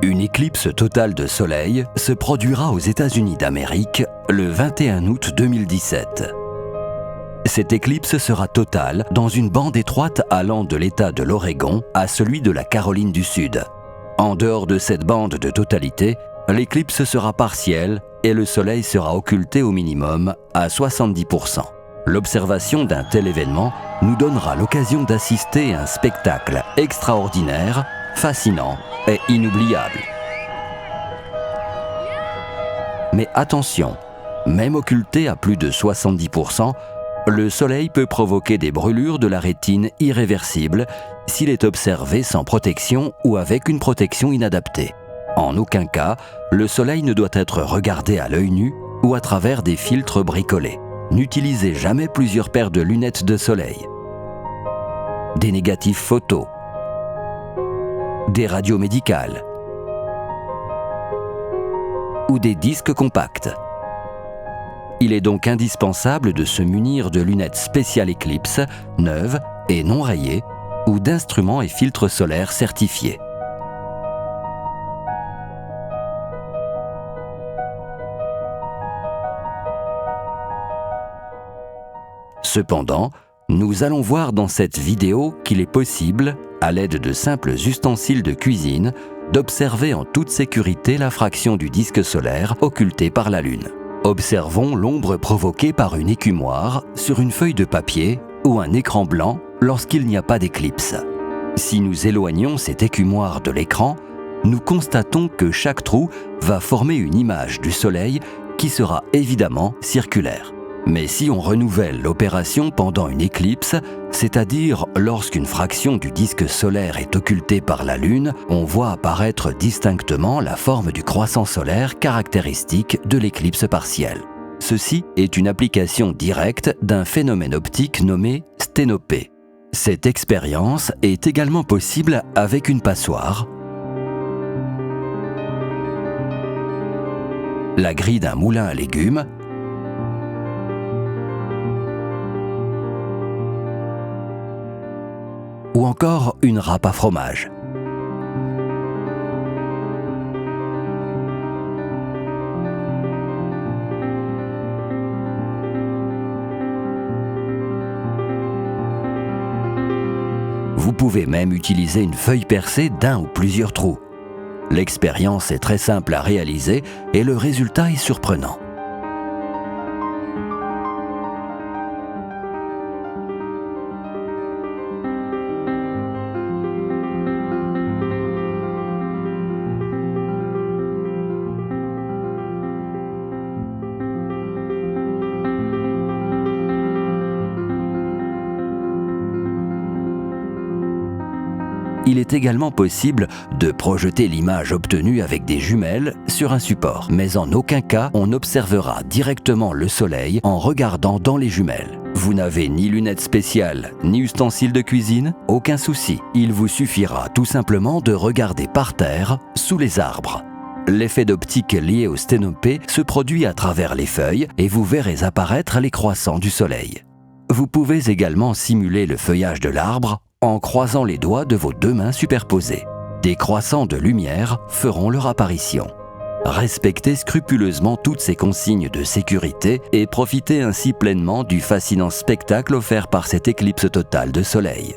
Une éclipse totale de soleil se produira aux États-Unis d'Amérique le 21 août 2017. Cette éclipse sera totale dans une bande étroite allant de l'État de l'Oregon à celui de la Caroline du Sud. En dehors de cette bande de totalité, l'éclipse sera partielle et le soleil sera occulté au minimum à 70%. L'observation d'un tel événement nous donnera l'occasion d'assister à un spectacle extraordinaire, fascinant et inoubliable. Mais attention, même occulté à plus de 70%, le soleil peut provoquer des brûlures de la rétine irréversibles s'il est observé sans protection ou avec une protection inadaptée. En aucun cas, le soleil ne doit être regardé à l'œil nu ou à travers des filtres bricolés. N'utilisez jamais plusieurs paires de lunettes de soleil. Des négatifs photos. Des radios médicales. Ou des disques compacts. Il est donc indispensable de se munir de lunettes spéciales Eclipse, neuves et non rayées, ou d'instruments et filtres solaires certifiés. Cependant, nous allons voir dans cette vidéo qu'il est possible, à l'aide de simples ustensiles de cuisine, d'observer en toute sécurité la fraction du disque solaire occultée par la Lune. Observons l'ombre provoquée par une écumoire sur une feuille de papier ou un écran blanc lorsqu'il n'y a pas d'éclipse. Si nous éloignons cette écumoire de l'écran, nous constatons que chaque trou va former une image du Soleil qui sera évidemment circulaire. Mais si on renouvelle l'opération pendant une éclipse, c'est-à-dire lorsqu'une fraction du disque solaire est occultée par la Lune, on voit apparaître distinctement la forme du croissant solaire caractéristique de l'éclipse partielle. Ceci est une application directe d'un phénomène optique nommé sténopée. Cette expérience est également possible avec une passoire, la grille d'un moulin à légumes, ou encore une râpe à fromage. Vous pouvez même utiliser une feuille percée d'un ou plusieurs trous. L'expérience est très simple à réaliser et le résultat est surprenant. Il est également possible de projeter l'image obtenue avec des jumelles sur un support. Mais en aucun cas, on observera directement le soleil en regardant dans les jumelles. Vous n'avez ni lunettes spéciales, ni ustensiles de cuisine? Aucun souci. Il vous suffira tout simplement de regarder par terre, sous les arbres. L'effet d'optique lié au sténopée se produit à travers les feuilles et vous verrez apparaître les croissants du soleil. Vous pouvez également simuler le feuillage de l'arbre en croisant les doigts de vos deux mains superposées. Des croissants de lumière feront leur apparition. Respectez scrupuleusement toutes ces consignes de sécurité et profitez ainsi pleinement du fascinant spectacle offert par cette éclipse totale de soleil.